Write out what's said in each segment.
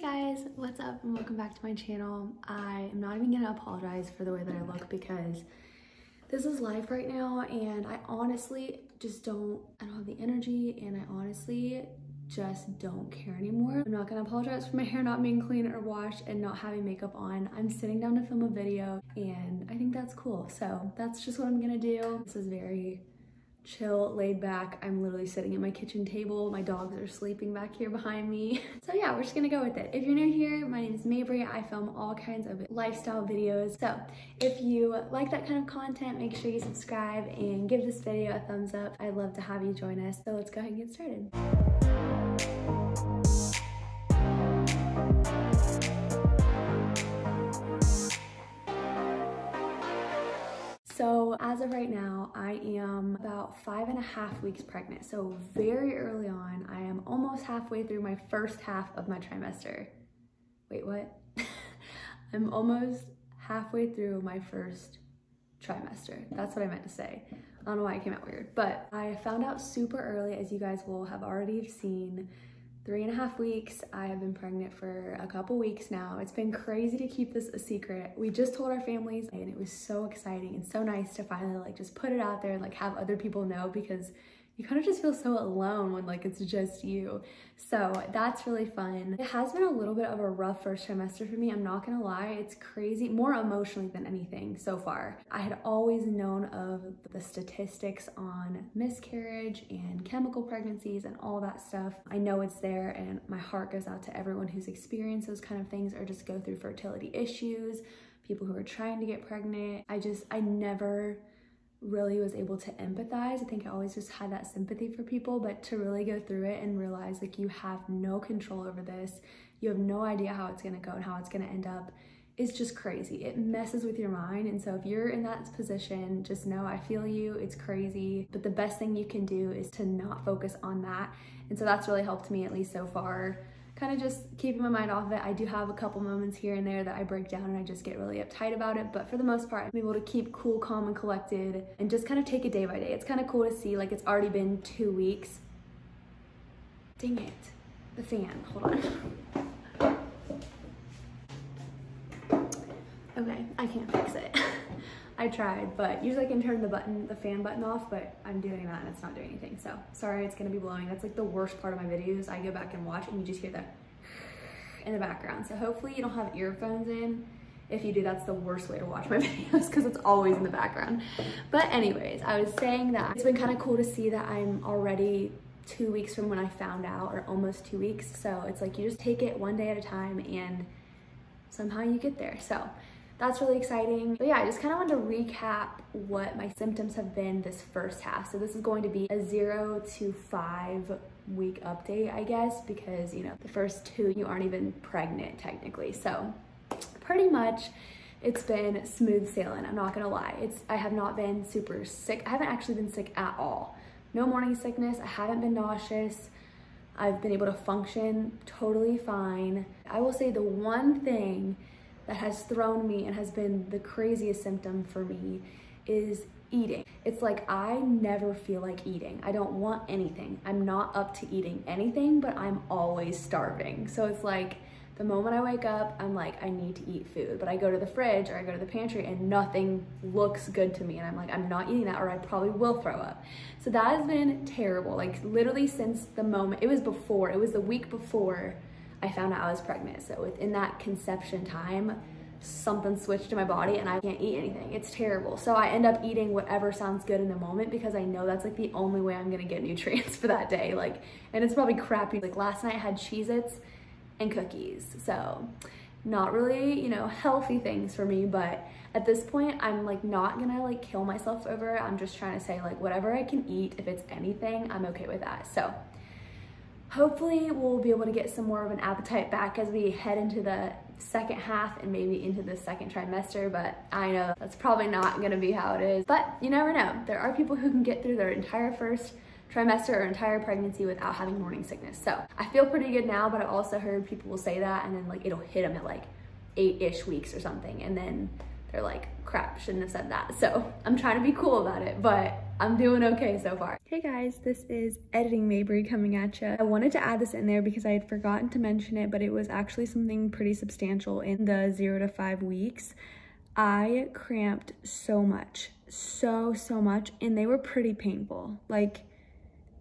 guys, what's up and welcome back to my channel. I am not even gonna apologize for the way that I look because this is life right now and I honestly just I don't have the energy and I honestly just don't care anymore. I'm not gonna apologize for my hair not being clean or washed and not having makeup on. I'm sitting down to film a video and I think that's cool. So that's just what I'm gonna do. This is very chill, laid back. I'm literally sitting at my kitchen table. My dogs are sleeping back here behind me. So yeah, we're just gonna go with it. If you're new here, my name is Mabry. I film all kinds of lifestyle videos. So if you like that kind of content, make sure you subscribe and give this video a thumbs up. I'd love to have you join us. So let's go ahead and get started. So as of right now, I am about 5.5 weeks pregnant. So very early on, I am almost halfway through my first half of my trimester. Wait, what? I'm almost halfway through my first trimester. That's what I meant to say. I don't know why it came out weird, but I found out super early, as you guys will have already seen. 3.5 weeks. I have been pregnant for a couple weeks now. It's been crazy to keep this a secret. We just told our families and it was so exciting and so nice to finally like just put it out there and like have other people know, because you kind of just feel so alone when like it's just you. So that's really fun. It has been a little bit of a rough first trimester for me. I'm not gonna lie, it's crazy, more emotionally than anything so far. I had always known of the statistics on miscarriage and chemical pregnancies and all that stuff. I know it's there and my heart goes out to everyone who's experienced those kind of things or just go through fertility issues, people who are trying to get pregnant. I never really was able to empathize. I think I always just had that sympathy for people, but to really go through it and realize like you have no control over this, you have no idea how it's gonna go and how it's gonna end up, is just crazy. It messes with your mind. And so if you're in that position, just know I feel you, it's crazy, but the best thing you can do is to not focus on that. And so that's really helped me, at least so far, kind of just keeping my mind off of it. I do have a couple moments here and there that I break down and I just get really uptight about it, but for the most part, I'm able to keep cool, calm, and collected and just kind of take it day by day. It's kind of cool to see, like, it's already been 2 weeks. Dang it, the fan, hold on. Okay, I can't fix it. I tried, but usually I can turn the fan button off, but I'm doing that and it's not doing anything. So sorry, it's gonna be blowing. That's like the worst part of my videos. I go back and watch and you just hear that in the background. So hopefully you don't have earphones in. If you do, that's the worst way to watch my videos because it's always in the background. But anyways, I was saying that it's been kind of cool to see that I'm already 2 weeks from when I found out, or almost 2 weeks. So it's like you just take it one day at a time and somehow you get there. So that's really exciting. But yeah, I just kind of wanted to recap what my symptoms have been this first half. So this is going to be a 0 to 5 week update, I guess, because, you know, the first 2 you aren't even pregnant technically. So pretty much it's been smooth sailing. I'm not gonna lie. I have not been super sick. I haven't actually been sick at all. No morning sickness. I haven't been nauseous. I've been able to function totally fine. I will say the one thing that has thrown me and has been the craziest symptom for me is eating. It's like I never feel like eating. I don't want anything. I'm not up to eating anything, but I'm always starving. So it's like the moment I wake up, I'm like, I need to eat food. But I go to the fridge or I go to the pantry and nothing looks good to me. And I'm like, I'm not eating that or I probably will throw up. So that has been terrible. Like literally since the moment, it was the week before I found out I was pregnant. So within that conception time, something switched in my body and I can't eat anything. It's terrible. So I end up eating whatever sounds good in the moment because I know that's like the only way I'm gonna get nutrients for that day. Like, and it's probably crappy. Like last night I had Cheez-Its and cookies. So not really, you know, healthy things for me, but at this point, I'm like not gonna like kill myself over it. I'm just trying to say like whatever I can eat, if it's anything, I'm okay with that. So hopefully we'll be able to get some more of an appetite back as we head into the second half and maybe into the second trimester, but I know that's probably not gonna be how it is, but you never know. There are people who can get through their entire first trimester or entire pregnancy without having morning sickness. So I feel pretty good now, but I've also heard people will say that and then like it'll hit them at like 8-ish weeks or something, and then they're like, crap, shouldn't have said that. So I'm trying to be cool about it, but I'm doing okay so far. Hey guys, this is Editing Mabry coming at you. I wanted to add this in there because I had forgotten to mention it, but it was actually something pretty substantial in the 0 to 5 weeks. I cramped so much, so much, and they were pretty painful. Like,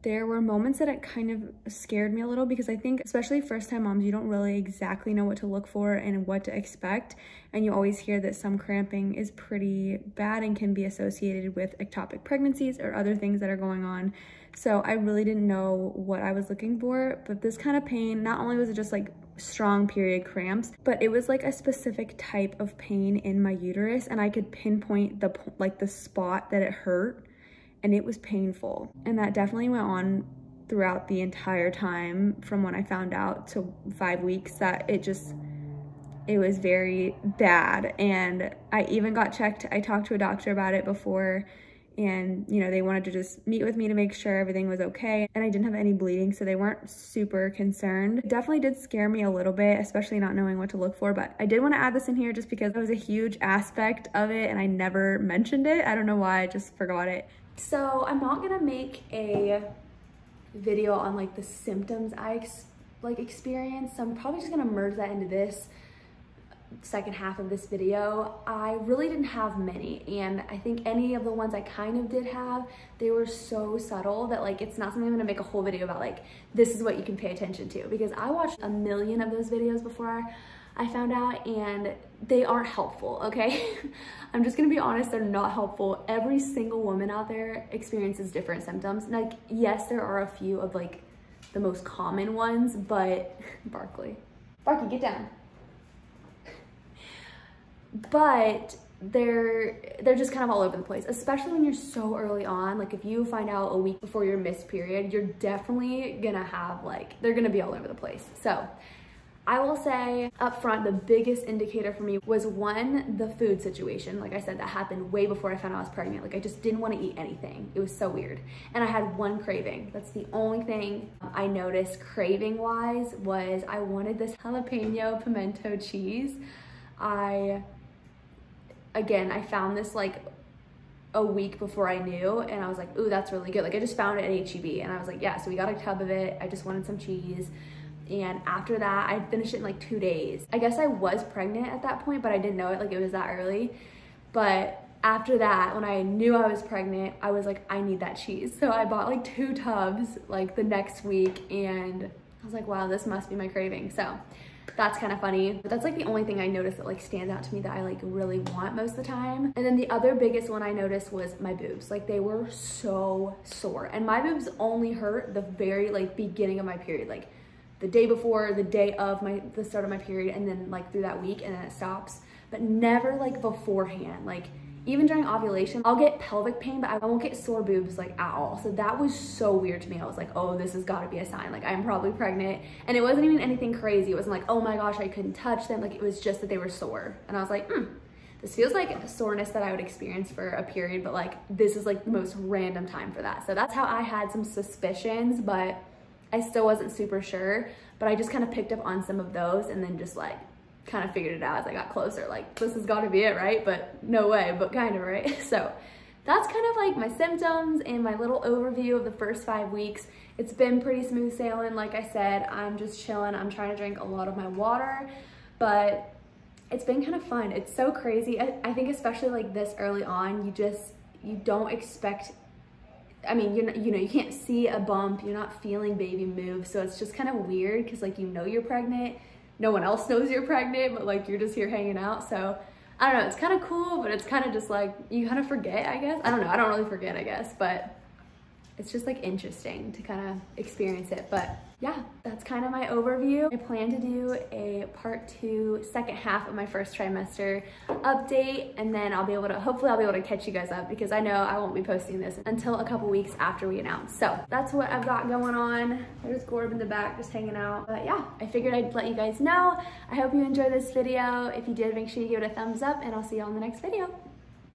there were moments that it kind of scared me a little because I think, especially first-time moms, you don't really exactly know what to look for and what to expect. And you always hear that some cramping is pretty bad and can be associated with ectopic pregnancies or other things that are going on. So I really didn't know what I was looking for, but this kind of pain, not only was it just like strong period cramps, but it was like a specific type of pain in my uterus, and I could pinpoint the spot that it hurt. And it was painful. And that definitely went on throughout the entire time from when I found out to 5 weeks, that it was very bad. And I even got checked. I talked to a doctor about it before, and you know, they wanted to just meet with me to make sure everything was okay. And I didn't have any bleeding, so they weren't super concerned. It definitely did scare me a little bit, especially not knowing what to look for, but I did want to add this in here just because it was a huge aspect of it and I never mentioned it. I don't know why, I just forgot it. So I'm not gonna make a video on like the symptoms I experienced. So I'm probably just gonna merge that into this second half of this video. I really didn't have many, and I think any of the ones I kind of did have, they were so subtle that like it's not something I'm gonna make a whole video about, like this is what you can pay attention to, because I watched a million of those videos before I found out, and they aren't helpful, okay? I'm just gonna be honest, they're not helpful. Every single woman out there experiences different symptoms. Like, yes, there are a few of like the most common ones, but Barky, get down. But they're just kind of all over the place, especially when you're so early on. Like if you find out a week before your missed period, you're definitely gonna have they're gonna be all over the place. So I will say up front, the biggest indicator for me was one, the food situation. Like I said, that happened way before I found out I was pregnant. Like I just didn't want to eat anything. It was so weird. And I had one craving. That's the only thing I noticed craving wise was I wanted this jalapeno pimento cheese. I found this like a week before I knew, and I was like, ooh, that's really good. Like I just found it at H-E-B, and I was like, yeah, so we got a tub of it. I just wanted some cheese. And after that, I finished it in like 2 days. I guess I was pregnant at that point, but I didn't know it, like it was that early. But after that, when I knew I was pregnant, I was like, I need that cheese. So I bought like 2 tubs like the next week, and I was like, wow, this must be my craving. So that's kind of funny, but that's like the only thing I noticed that like stands out to me that I like really want most of the time. And then the other biggest one I noticed was my boobs. Like they were so sore, and my boobs only hurt the very like beginning of my period, like the day before, the day of the start of my period, and then like through that week, and then it stops, but never like beforehand. Like even during ovulation, I'll get pelvic pain, but I won't get sore boobs like at all. So that was so weird to me. I was like, oh, this has gotta be a sign. Like I'm probably pregnant. And it wasn't even anything crazy. It wasn't like, oh my gosh, I couldn't touch them. Like it was just that they were sore. And I was like, this feels like a soreness that I would experience for a period, but like this is like the most random time for that. So that's how I had some suspicions, but I still wasn't super sure, but I just kind of picked up on some of those and then just like kind of figured it out as I got closer. Like this has got to be it, right? But no way, but kind of, right? So that's kind of like my symptoms and my little overview of the first 5 weeks. It's been pretty smooth sailing. Like I said, I'm just chilling. I'm trying to drink a lot of my water, but it's been kind of fun. It's so crazy. I think especially like this early on, you don't expect, I mean, you can't see a bump, you're not feeling baby move, so it's just kind of weird because like you're pregnant, no one else knows you're pregnant, but like you're just here hanging out. So I don't know, it's kind of cool, but it's kind of just like you kind of forget, I guess. I don't know, I don't really forget, I guess, but it's just like interesting to kind of experience it. But yeah, that's kind of my overview. I plan to do a part 2, second half of my first trimester update, and then hopefully I'll be able to catch you guys up, because I know I won't be posting this until a couple weeks after we announce. So that's what I've got going on. There's Gorb in the back just hanging out. But yeah, I figured I'd let you guys know. I hope you enjoyed this video. If you did, make sure you give it a thumbs up, and I'll see you all in the next video.